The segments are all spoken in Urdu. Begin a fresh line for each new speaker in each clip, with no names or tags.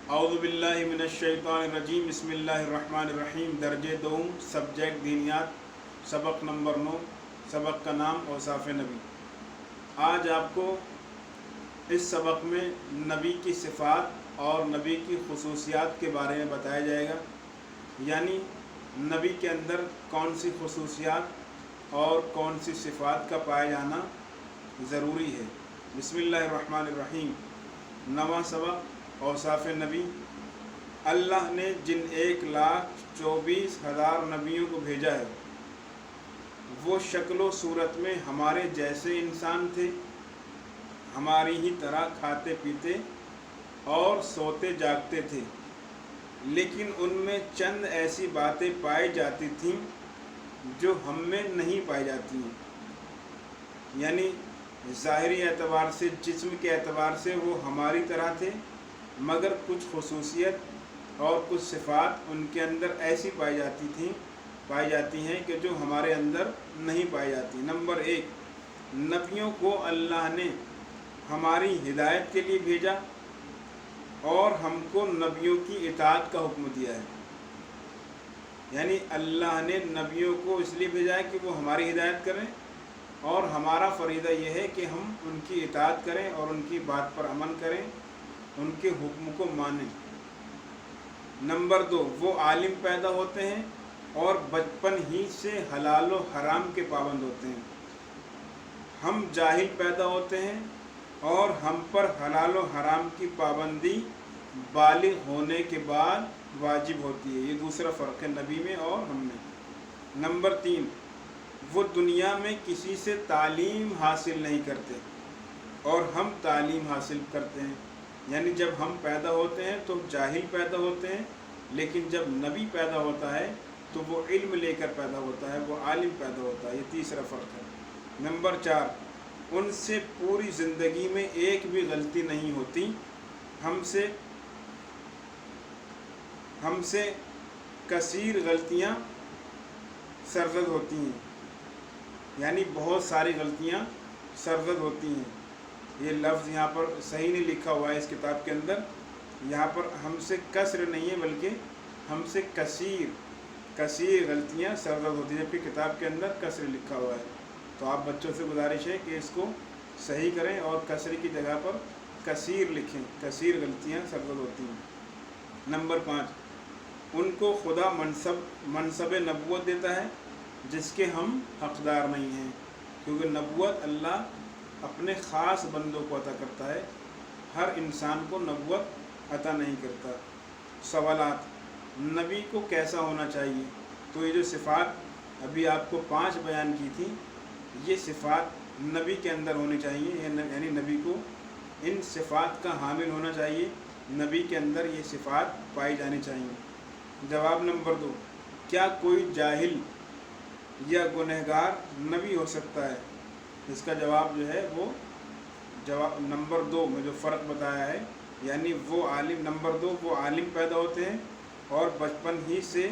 اعوذ باللہ من الشیطان الرجیم بسم اللہ الرحمن الرحیم درجہ دوم سبجیکٹ دینیات سبق نمبر 9 سبق کا نام اوصاف نبی۔ آج آپ کو اس سبق میں نبی کی صفات اور نبی کی خصوصیات کے بارے میں بتایا جائے گا، یعنی نبی کے اندر کون سی خصوصیات اور کون سی صفات کا پایا جانا ضروری ہے۔ بسم اللہ الرحمن الرحیم۔ نواں سبق اوصاف نبی۔ اللہ نے جن 1,24,000 نبیوں کو بھیجا ہے وہ شکل و صورت میں ہمارے جیسے انسان تھے، ہماری ہی طرح کھاتے پیتے اور سوتے جاگتے تھے، لیکن ان میں چند ایسی باتیں پائی جاتی تھیں جو ہم میں نہیں پائی جاتی ہیں، یعنی ظاہری اعتبار سے، جسم کے اعتبار سے وہ ہماری طرح تھے، مگر کچھ خصوصیت اور کچھ صفات ان کے اندر ایسی پائی جاتی ہیں کہ جو ہمارے اندر نہیں پائی جاتی۔ نمبر 1، نبیوں کو اللہ نے ہماری ہدایت کے لیے بھیجا اور ہم کو نبیوں کی اطاعت کا حکم دیا ہے، یعنی اللہ نے نبیوں کو اس لیے بھیجا ہے کہ وہ ہماری ہدایت کریں، اور ہمارا فریضہ یہ ہے کہ ہم ان کی اطاعت کریں اور ان کی بات پر عمل کریں، ان کے حکم کو مانیں۔ نمبر 2، وہ عالم پیدا ہوتے ہیں اور بچپن ہی سے حلال و حرام کے پابند ہوتے ہیں۔ ہم جاہل پیدا ہوتے ہیں اور ہم پر حلال و حرام کی پابندی بالغ ہونے کے بعد واجب ہوتی ہے۔ یہ دوسرا فرق ہے نبی میں اور ہم میں۔ نمبر 3، وہ دنیا میں کسی سے تعلیم حاصل نہیں کرتے اور ہم تعلیم حاصل کرتے ہیں، یعنی جب ہم پیدا ہوتے ہیں تو جاہل پیدا ہوتے ہیں، لیکن جب نبی پیدا ہوتا ہے تو وہ علم لے کر پیدا ہوتا ہے، وہ عالم پیدا ہوتا ہے۔ یہ تیسرا فرق ہے۔ نمبر 4، ان سے پوری زندگی میں ایک بھی غلطی نہیں ہوتی، ہم سے کثیر غلطیاں سرزد ہوتی ہیں، یعنی بہت ساری غلطیاں سرزد ہوتی ہیں۔ یہ لفظ یہاں پر صحیح نہیں لکھا ہوا ہے اس کتاب کے اندر، یہاں پر ہم سے کثر نہیں ہے بلکہ ہم سے کثیر غلطیاں سرزد ہوتی ہیں، جبکہ کتاب کے اندر کثر لکھا ہوا ہے۔ تو آپ بچوں سے گزارش ہے کہ اس کو صحیح کریں اور کثر کی جگہ پر کثیر لکھیں، کثیر غلطیاں سرزد ہوتی ہیں۔ نمبر 5، ان کو خدا منصب نبوت دیتا ہے جس کے ہم حقدار نہیں ہیں، کیونکہ نبوت اللہ اپنے خاص بندوں کو عطا کرتا ہے، ہر انسان کو نبوت عطا نہیں کرتا۔ سوالات، نبی کو کیسا ہونا چاہیے؟ تو یہ جو صفات ابھی آپ کو 5 بیان کی تھی، یہ صفات نبی کے اندر ہونی چاہیے، یعنی نبی کو ان صفات کا حامل ہونا چاہیے، نبی کے اندر یہ صفات پائی جانی چاہیے۔ جواب نمبر 2، کیا کوئی جاہل یا گنہگار نبی ہو سکتا ہے؟ اس کا جواب جو ہے وہ جواب نمبر 2 میں جو فرق بتایا ہے، یعنی نمبر 2 وہ عالم پیدا ہوتے ہیں اور بچپن ہی سے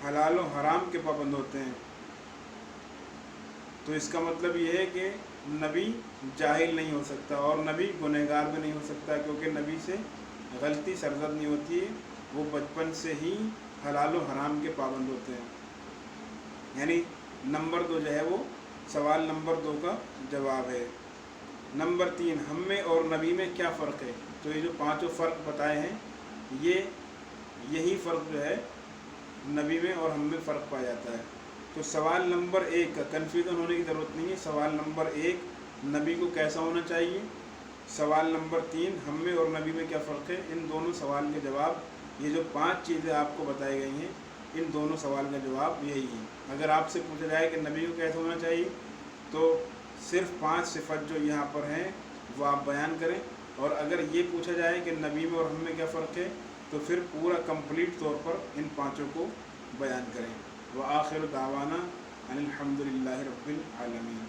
حلال و حرام کے پابند ہوتے ہیں۔ تو اس کا مطلب یہ ہے کہ نبی جاہل نہیں ہو سکتا اور نبی گنہگار بھی نہیں ہو سکتا، کیونکہ نبی سے غلطی سرزد نہیں ہوتی ہے، وہ بچپن سے ہی حلال و حرام کے پابند ہوتے ہیں۔ یعنی نمبر 2 جو ہے وہ سوال نمبر 2 کا جواب ہے۔ نمبر 3، ہم میں اور نبی میں کیا فرق ہے؟ تو یہ جو 5 فرق بتائے ہیں، یہی فرق جو ہے نبی میں اور ہم میں فرق پایا جاتا ہے۔ تو سوال نمبر 1 کا کنفیوژن ہونے کی ضرورت نہیں ہے۔ سوال نمبر 1، نبی کو کیسا ہونا چاہیے؟ سوال نمبر 3، ہم میں اور نبی میں کیا فرق ہے؟ ان دونوں سوال کے جواب، یہ جو 5 چیزیں آپ کو بتائی گئی ہیں، ان دونوں سوال کا جواب یہی ہے۔ اگر آپ سے پوچھا جائے کہ نبی کو کیسا ہونا چاہیے، تو صرف 5 صفت جو یہاں پر ہیں وہ آپ بیان کریں، اور اگر یہ پوچھا جائے کہ نبی میں اور ہم میں کیا فرق ہے، تو پھر پورا کمپلیٹ طور پر ان 5 کو بیان کریں۔ وآخر دعوانا ان الحمد للہ رب العالمین۔